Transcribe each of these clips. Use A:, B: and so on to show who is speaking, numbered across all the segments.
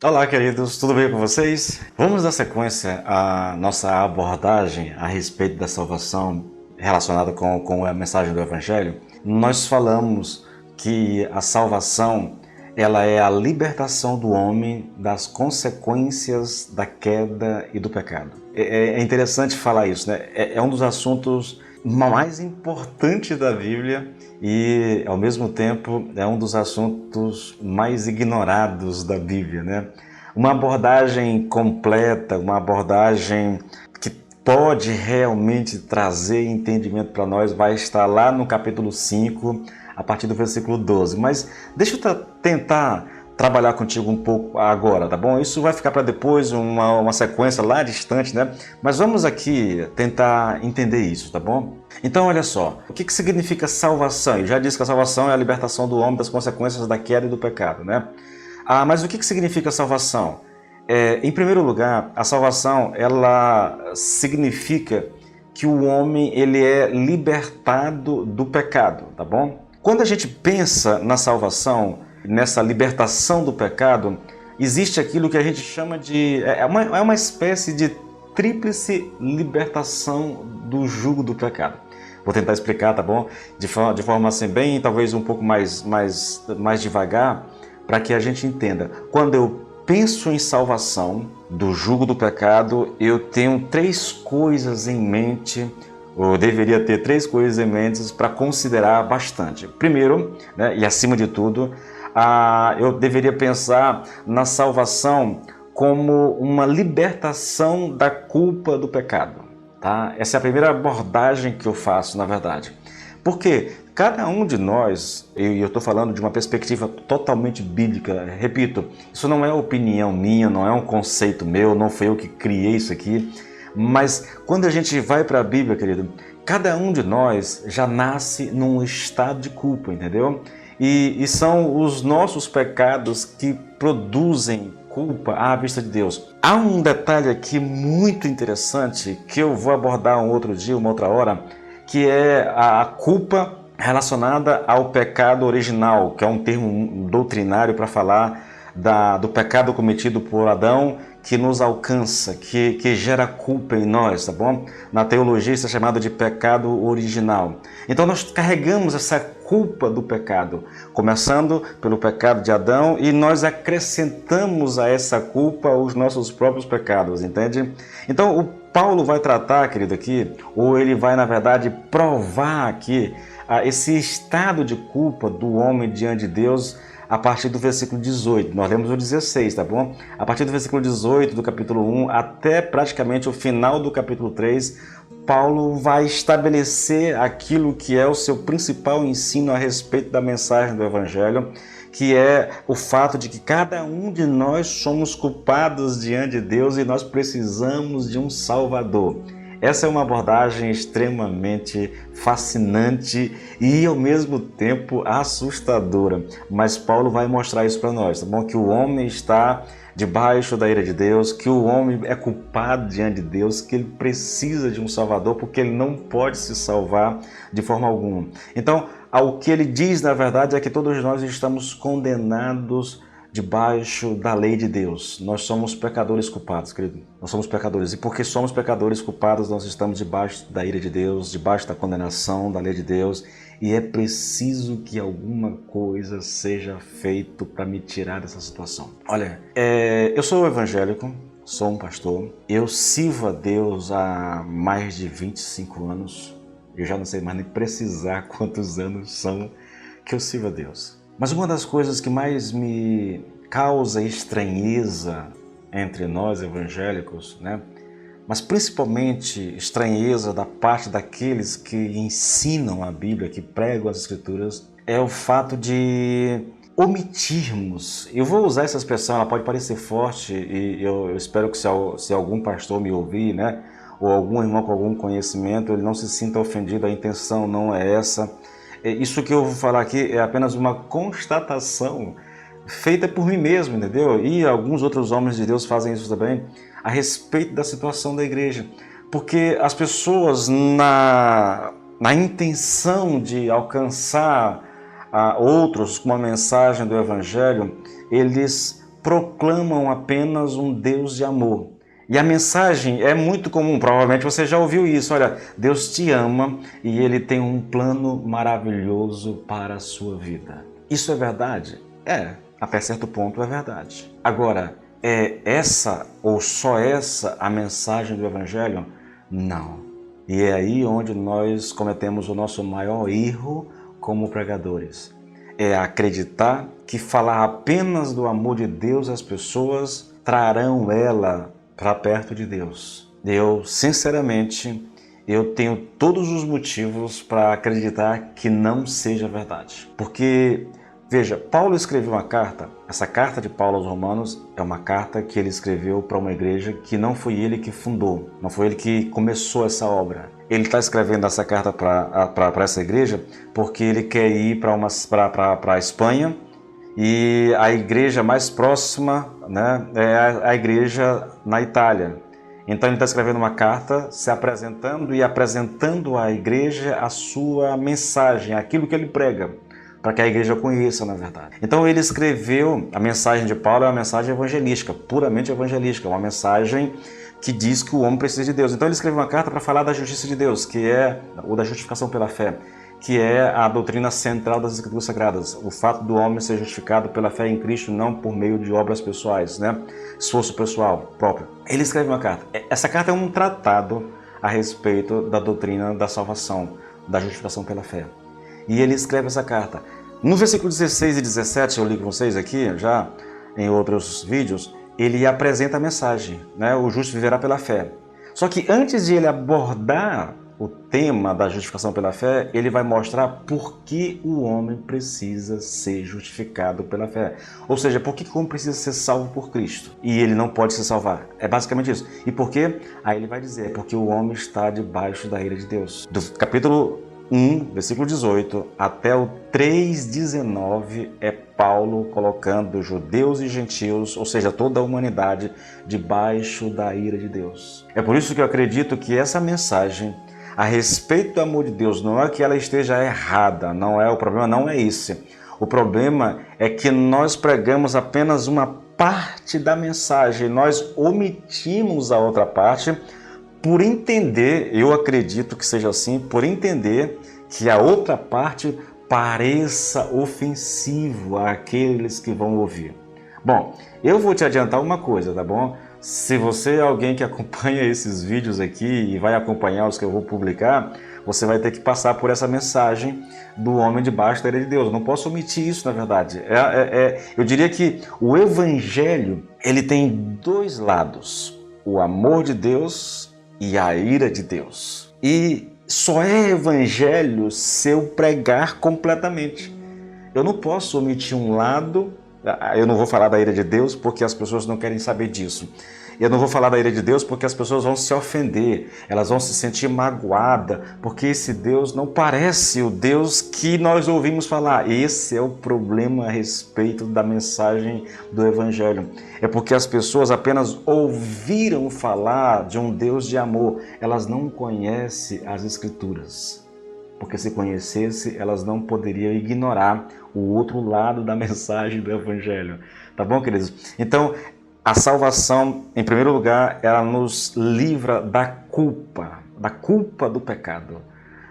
A: Olá, queridos, tudo bem com vocês? Vamos dar sequência à nossa abordagem a respeito da salvação relacionada com a mensagem do Evangelho. Nós falamos que a salvação ela é a libertação do homem das consequências da queda e do pecado. É interessante falar isso, né? É um dos assuntos mais importantes da Bíblia e, ao mesmo tempo, é um dos assuntos mais ignorados da Bíblia, né? Uma abordagem completa, uma abordagem que pode realmente trazer entendimento para nós, vai estar lá no capítulo 5, a partir do versículo 12. Mas deixa eu tentar trabalhar contigo um pouco agora, tá bom? Isso vai ficar para depois, uma sequência lá distante, né? Mas vamos aqui tentar entender isso, tá bom? Então, olha só, o que significa salvação? Eu já disse que a salvação é a libertação do homem das consequências da queda e do pecado, né? Mas o que significa salvação? Em primeiro lugar, a salvação, ela significa que o homem ele é libertado do pecado, tá bom? Quando a gente pensa na salvação, nessa libertação do pecado, existe aquilo que a gente chama de... É uma espécie de tríplice libertação do jugo do pecado. Vou tentar explicar, tá bom? De forma assim, bem, talvez um pouco mais devagar, para que a gente entenda. Quando eu penso em salvação do jugo do pecado, eu tenho três coisas em mente, ou deveria ter três coisas em mente para considerar bastante. Primeiro, né, e acima de tudo, eu deveria pensar na salvação como uma libertação da culpa do pecado. Tá? Essa é a primeira abordagem que eu faço, na verdade. Porque cada um de nós, e eu estou falando de uma perspectiva totalmente bíblica, repito, isso não é opinião minha, não é um conceito meu, não foi eu que criei isso aqui, mas quando a gente vai para a Bíblia, querido, cada um de nós já nasce num estado de culpa, entendeu? E são os nossos pecados que produzem culpa à vista de Deus. Há um detalhe aqui muito interessante que eu vou abordar um outro dia, uma outra hora, que é a culpa relacionada ao pecado original, que é um termo doutrinário para falar do pecado cometido por Adão, que nos alcança, que gera culpa em nós, tá bom? Na teologia isso é chamado de pecado original. Então nós carregamos essa culpa do pecado, começando pelo pecado de Adão, e nós acrescentamos a essa culpa os nossos próprios pecados, entende? Então o Paulo vai tratar, querido, aqui, ou ele vai, na verdade, provar aqui esse estado de culpa do homem diante de Deus a partir do versículo 18. Nós lemos o 16, tá bom? A partir do versículo 18 do capítulo 1 até praticamente o final do capítulo 3, Paulo vai estabelecer aquilo que é o seu principal ensino a respeito da mensagem do Evangelho, que é o fato de que cada um de nós somos culpados diante de Deus e nós precisamos de um Salvador. Essa é uma abordagem extremamente fascinante e, ao mesmo tempo, assustadora. Mas Paulo vai mostrar isso para nós, tá bom? Que o homem está debaixo da ira de Deus, que o homem é culpado diante de Deus, que ele precisa de um Salvador, porque ele não pode se salvar de forma alguma. Então, o que ele diz, na verdade, é que todos nós estamos condenados debaixo da lei de Deus. Nós somos pecadores culpados, querido. Nós somos pecadores. E porque somos pecadores culpados, nós estamos debaixo da ira de Deus, debaixo da condenação da lei de Deus. E é preciso que alguma coisa seja feita para me tirar dessa situação. Olha, eu sou evangélico, sou um pastor. Eu sirvo a Deus há mais de 25 anos. Eu já não sei mais nem precisar quantos anos são que eu sirvo a Deus. Mas uma das coisas que mais me causa estranheza entre nós evangélicos, né? Mas principalmente estranheza da parte daqueles que ensinam a Bíblia, que pregam as Escrituras, é o fato de omitirmos. Eu vou usar essa expressão, ela pode parecer forte e eu espero que se algum pastor me ouvir, né? Ou algum irmão com algum conhecimento, ele não se sinta ofendido, a intenção não é essa. Isso que eu vou falar aqui é apenas uma constatação feita por mim mesmo, entendeu? E alguns outros homens de Deus fazem isso também, a respeito da situação da igreja. Porque as pessoas, na intenção de alcançar outros com a mensagem do Evangelho, eles proclamam apenas um Deus de amor. E a mensagem é muito comum, provavelmente você já ouviu isso. Olha, Deus te ama e Ele tem um plano maravilhoso para a sua vida. Isso é verdade? Até certo ponto é verdade. Agora, é essa ou só essa a mensagem do Evangelho? Não. E é aí onde nós cometemos o nosso maior erro como pregadores. É acreditar que falar apenas do amor de Deus às pessoas trarão ela para perto de Deus. Sinceramente, eu tenho todos os motivos para acreditar que não seja verdade. Porque, veja, Paulo escreveu uma carta. Essa carta de Paulo aos Romanos é uma carta que ele escreveu para uma igreja que não foi ele que fundou, não foi ele que começou essa obra. Ele está escrevendo essa carta para essa igreja porque ele quer ir para a Espanha, e a igreja mais próxima, né, é a igreja na Itália. Então ele está escrevendo uma carta, se apresentando e apresentando à igreja a sua mensagem, aquilo que ele prega, para que a igreja conheça, na verdade. Então ele escreveu, a mensagem de Paulo é uma mensagem evangelística, puramente evangelística, uma mensagem que diz que o homem precisa de Deus. Então ele escreveu uma carta para falar da justiça de Deus, ou da justificação pela fé, que é a doutrina central das Escrituras Sagradas, o fato do homem ser justificado pela fé em Cristo, não por meio de obras pessoais, né? Esforço pessoal próprio. Ele escreve uma carta. Essa carta é um tratado a respeito da doutrina da salvação, da justificação pela fé. E ele escreve essa carta. No versículo 16 e 17, eu li com vocês aqui, já em outros vídeos, ele apresenta a mensagem, né? O justo viverá pela fé. Só que antes de ele abordar o tema da justificação pela fé, ele vai mostrar por que o homem precisa ser justificado pela fé. Ou seja, por que o homem precisa ser salvo por Cristo e ele não pode se salvar. É basicamente isso. E por quê? Aí ele vai dizer, porque o homem está debaixo da ira de Deus. Do capítulo 1, versículo 18, até o 3,19 é Paulo colocando judeus e gentios, ou seja, toda a humanidade, debaixo da ira de Deus. É por isso que eu acredito que essa mensagem a respeito do amor de Deus não é que ela esteja errada, o problema não é esse. O problema é que nós pregamos apenas uma parte da mensagem, nós omitimos a outra parte por entender, eu acredito que seja assim, por entender que a outra parte pareça ofensivo àqueles que vão ouvir. Bom, eu vou te adiantar uma coisa, tá bom? Se você é alguém que acompanha esses vídeos aqui e vai acompanhar os que eu vou publicar, você vai ter que passar por essa mensagem do homem debaixo da ira de Deus. Eu não posso omitir isso, na verdade. Eu diria que o Evangelho ele tem dois lados, o amor de Deus e a ira de Deus. E só é Evangelho se eu pregar completamente. Eu não posso omitir um lado. Eu não vou falar da ira de Deus porque as pessoas não querem saber disso. Eu não vou falar da ira de Deus porque as pessoas vão se ofender, elas vão se sentir magoadas, porque esse Deus não parece o Deus que nós ouvimos falar. Esse é o problema a respeito da mensagem do Evangelho. É porque as pessoas apenas ouviram falar de um Deus de amor, elas não conhecem as Escrituras. Porque se conhecesse, elas não poderiam ignorar o outro lado da mensagem do Evangelho. Tá bom, queridos? Então, a salvação, em primeiro lugar, ela nos livra da culpa do pecado.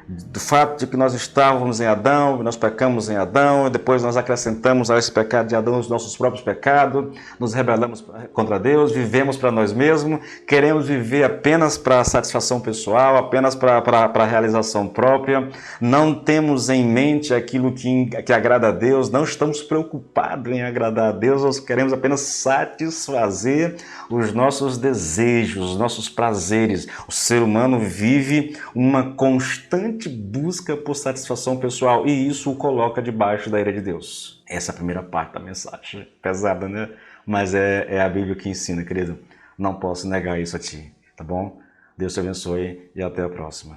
A: Do fato de que nós estávamos em Adão, nós pecamos em Adão, e depois nós acrescentamos a esse pecado de Adão os nossos próprios pecados, nos rebelamos contra Deus, vivemos para nós mesmos, queremos viver apenas para a satisfação pessoal, apenas para a realização própria, não temos em mente aquilo que agrada a Deus, não estamos preocupados em agradar a Deus, nós queremos apenas satisfazer os nossos desejos, os nossos prazeres. O ser humano vive uma constante busca por satisfação pessoal e isso o coloca debaixo da ira de Deus. Essa é a primeira parte da mensagem. Pesada, né? Mas é a Bíblia que ensina, querido. Não posso negar isso a ti, tá bom? Deus te abençoe e até a próxima.